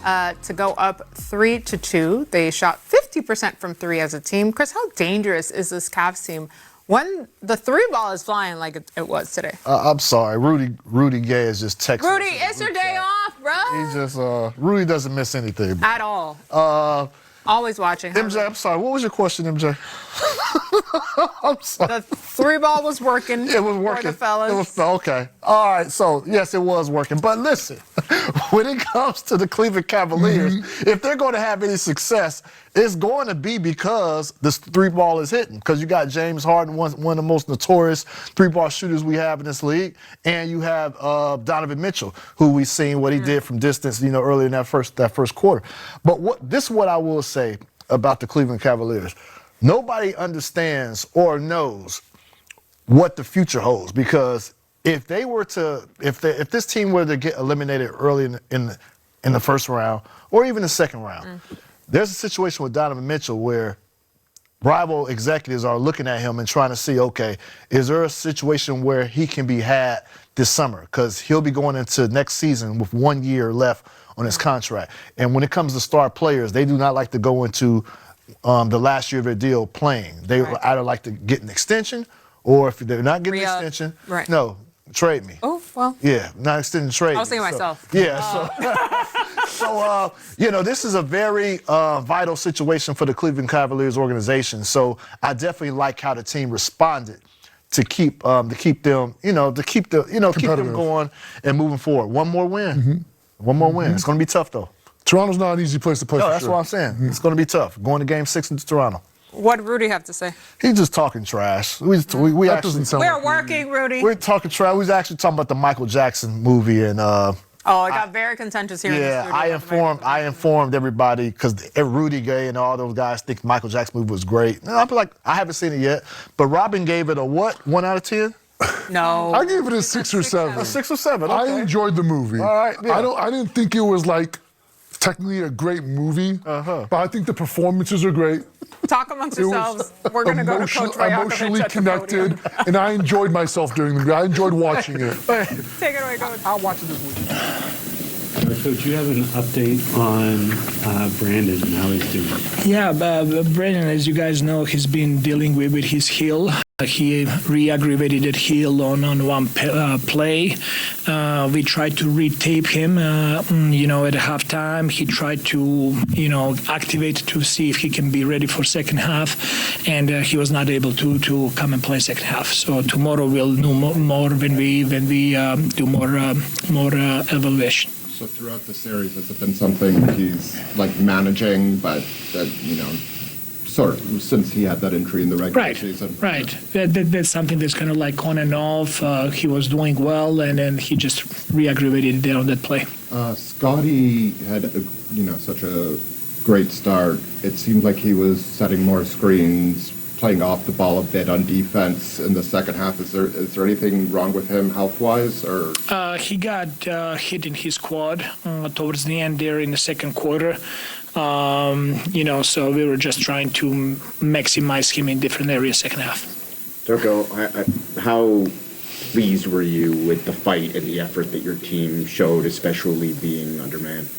to go up 3-2. They shot 50% from three as a team. Chris, how dangerous is this Cavs team when the three ball is flying like it was today? I'm sorry, Rudy Gay is just texting. Rudy, it's your day off, bro. He just Rudy doesn't miss anything, bro. At all. Always watching. MJ, I'm sorry. What was your question, MJ? I'm sorry. The three ball was working. It was working. For the fellas. It was okay. All right. So yes, it was working. But listen, when it comes to the Cleveland Cavaliers, if they're going to have any success, it's going to be because the three ball is hitting. Because you got James Harden, one of the most notorious three ball shooters we have in this league, and you have Donovan Mitchell, who we've seen what he did from distance, earlier in that first quarter. But this is what I will say about the Cleveland Cavaliers. Nobody understands or knows what the future holds, because if this team were to get eliminated early in the first round or even the second round, there's a situation with Donovan Mitchell where rival executives are looking at him and trying to see, okay, is there a situation where he can be had this summer? Because he'll be going into next season with 1 year left on his contract. And when it comes to star players, they do not like to go into the last year of their deal playing. They either like to get an extension, or if they're not getting an extension, no, trade me. Oh, well. Yeah, not extending trade. I was thinking myself. Yeah, so this is a very vital situation for the Cleveland Cavaliers organization. So I definitely like how the team responded to keep them going and moving forward. One more win. One more win. It's going to be tough though. Toronto's not an easy place to play. No, that's what I'm saying. It's going to be tough. Going to Game 6 in Toronto. What did Rudy have to say? He's just talking trash. We're working, Rudy. We're talking trash. We was actually talking about the Michael Jackson movie, and it got very contentious here. Yeah, I informed everybody, because Rudy Gay and all those guys think Michael Jackson movie was great. And I'm like, I haven't seen it yet, but Robin gave it a what? 1 out of 10? No. I gave it a 6 or 7. A 6 or 7. Okay. I enjoyed the movie. All right. Yeah. I didn't think it was like technically a great movie, but I think the performances are great. Talk amongst yourselves. We're going to go to Coach Rajakovic emotionally connected, and I enjoyed myself during the movie. I enjoyed watching it. Take it away, Coach. I'll watch it this week. Coach, you have an update on Brandon and how he's doing? Yeah, Brandon, as you guys know, he's been dealing with his heel. He re-aggravated that heel on one play. We tried to retape him, at halftime. He tried to, activate to see if he can be ready for second half, and he was not able to come and play second half. So tomorrow we'll know more when we do more evaluation. So throughout the series, has it been something he's managing, but sort of since he had that injury in the regular season? Right. That's something that's kind of like on and off. He was doing well, and then he just re-aggravated it on that play. Scotty had such a great start. It seemed like he was setting more screens, playing off the ball a bit on defense in the second half. Is there anything wrong with him health-wise, or? He got hit in his quad towards the end there in the second quarter. So we were just trying to maximize him in different areas second half. Turco, how pleased were you with the fight and the effort that your team showed, especially being undermanned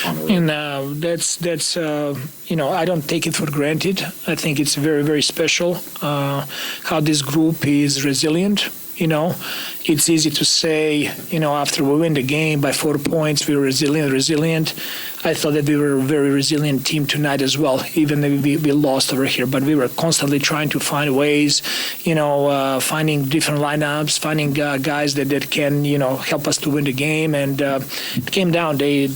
on the road? And that's I don't take it for granted. I think it's very, very special how this group is resilient. It's easy to say, after we win the game by 4 points, we were resilient. I thought that we were a very resilient team tonight as well, even though we lost over here. But we were constantly trying to find ways, finding different lineups, finding guys that can, help us to win the game. And it came down. They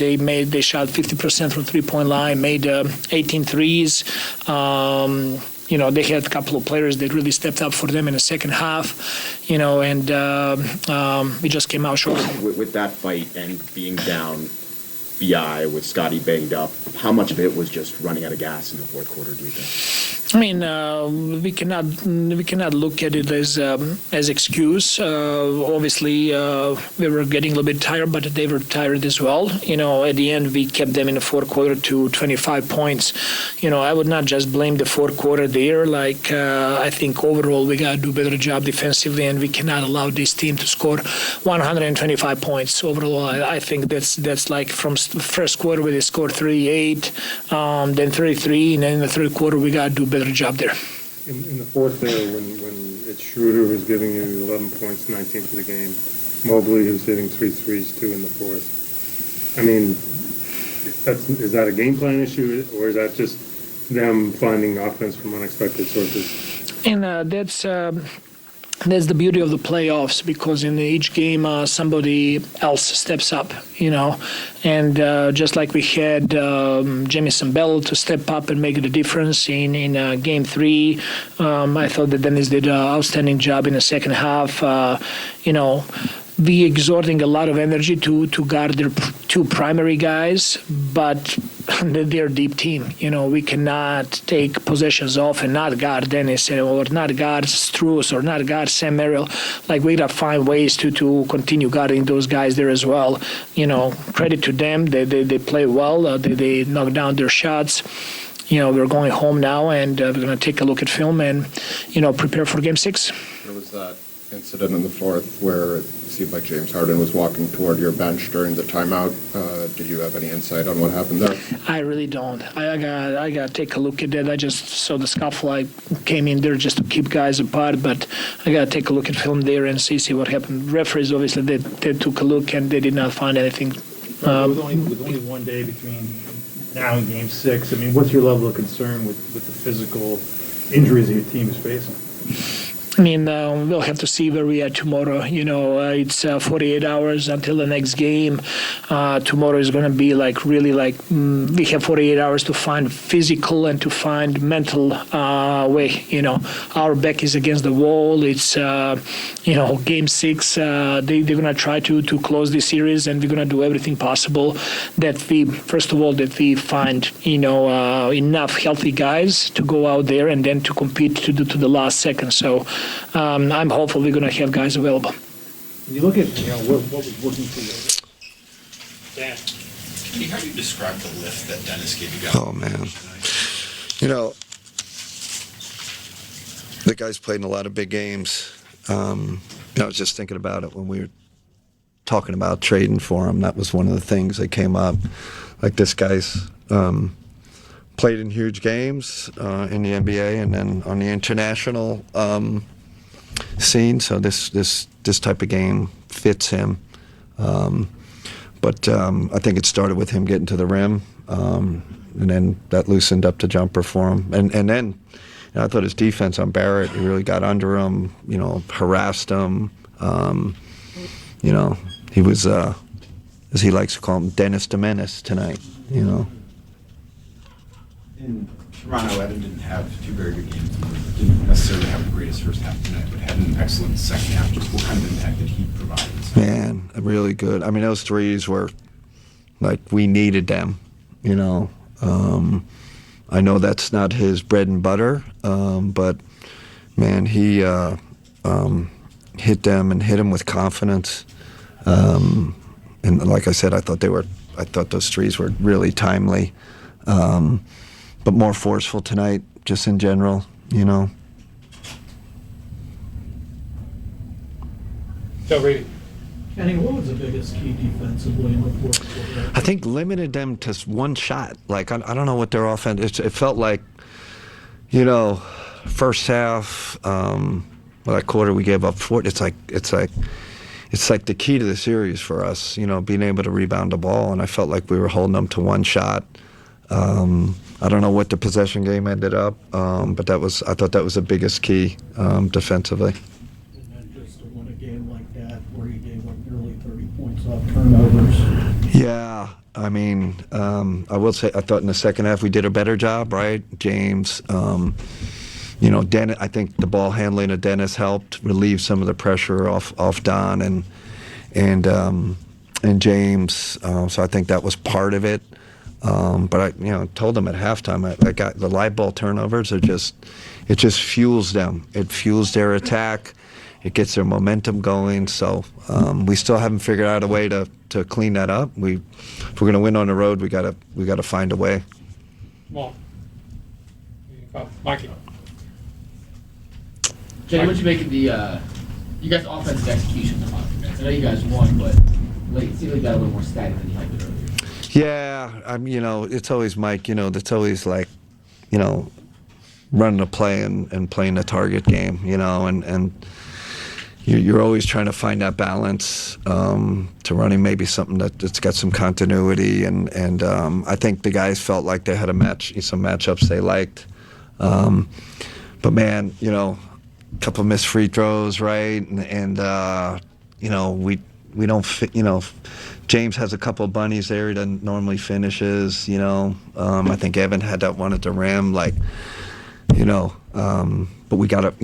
shot 50% from three-point line, made 18 threes. They had a couple of players that really stepped up for them in the second half, and we just came out short. With that fight and being down BI with Scotty banged up, how much of it was just running out of gas in the fourth quarter, do you think? I mean, we cannot look at it as excuse. Obviously, we were getting a little bit tired, but they were tired as well. At the end, we kept them in the fourth quarter to 25 points. I would not just blame the fourth quarter there. I think overall we got to do a better job defensively, and we cannot allow this team to score 125 points overall. I think that's like from first quarter where they scored 38, then 33, and then in the third quarter we got to do a better job there. In the fourth there, when it's Schroeder who's giving you 11 points, 19 for the game, Mobley who's hitting 3 threes, 2 in the fourth. I mean, is that a game plan issue, or is that just them finding offense from unexpected sources? And that's the beauty of the playoffs, because in each game somebody else steps up, and just like we had Jamison Bell to step up and make the difference in Game 3. I thought that Dennis did an outstanding job in the second half. We exerting a lot of energy to guard their two primary guys, but they're a deep team. We cannot take possessions off and not guard Dennis or not guard Strus or not guard Sam Merrill. We got to find ways to continue guarding those guys there as well. Credit to them. They play well. They knock down their shots. We're going home now, and we're going to take a look at film and, prepare for Game 6. There was that incident in the fourth where it seemed like James Harden was walking toward your bench during the timeout. Did you have any insight on what happened there? I really don't. I got to take a look at that. I just saw the scuffle. I came in there just to keep guys apart, but I got to take a look at film there and see what happened. Referees, obviously, they took a look and they did not find anything. With only 1 day between now and Game 6, I mean, what's your level of concern with the physical injuries that your team is facing? I mean, we'll have to see where we are tomorrow. It's 48 hours until the next game. Tomorrow is going to be we have 48 hours to find physical and to find mental way. Our back is against the wall. It's, Game 6. They're going to try to close this series, and we're going to do everything possible that we find, enough healthy guys to go out there and then to compete to the last second. So, I'm hopeful we're going to have guys available. When you look at what was working for you, Dan, how do you describe the lift that Dennis gave you guys? Oh man, the guy's played in a lot of big games. I was just thinking about it when we were talking about trading for him. That was one of the things that came up. This guy's played in huge games in the NBA and then on the international scene. So this type of game fits him. But I think it started with him getting to the rim, and then that loosened up the jumper for him. And then I thought his defense on Barrett, he really got under him, harassed him. He was, as he likes to call him, Dennis the Menace tonight, In Toronto, Evan didn't have two very good games. Didn't necessarily have the greatest first half tonight, but had an excellent second half. Just what kind of impact did he provide? Man, really good. I mean, those threes were we needed them. I know that's not his bread and butter, but man, he hit them and hit them with confidence. And like I said, I thought those threes were really timely. But more forceful tonight, just in general, Joe Brady. Kenny, what was the biggest key defensively in the fourth quarter? I think limited them to one shot. I don't know what their offense. It felt like, first half, that quarter we gave up 4. It's like the key to the series for us. Being able to rebound the ball, and I felt like we were holding them to one shot. I don't know what the possession game ended up, but I thought that was the biggest key defensively. And then just to win a game like that where you gave up nearly 30 points off turnovers. Yeah, I mean, I will say I thought in the second half we did a better job, right? James, Dennis. I think the ball handling of Dennis helped relieve some of the pressure off Don and James. So I think that was part of it. But I, told them at halftime, I got the live ball turnovers it just fuels them. It fuels their attack. It gets their momentum going. So we still haven't figured out a way to clean that up. If we're going to win on the road, we gotta find a way. Well, Mikey. Jenny, what you make of the you guys' offensive execution on offense? I know you guys won, but it seemed like you got a little more static than you had earlier. Yeah, it's always Mike. That's always like, running a play and playing a target game. And you're always trying to find that balance to running maybe something that's got some continuity. And I think the guys felt like they had some matchups they liked. But man, a couple missed free throws, right? And we don't fit. James has a couple of bunnies there. He doesn't normally finishes. I think Evan had that one at the rim. But we got to,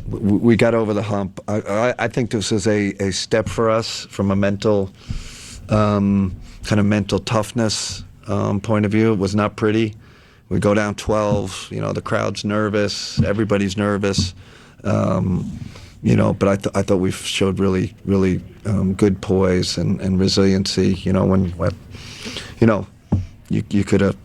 we got over the hump. I think this is a step for us from a mental, kind of mental toughness point of view. It was not pretty. We go down 12. The crowd's nervous. Everybody's nervous. But I thought we showed really, really good poise and resiliency. When you could have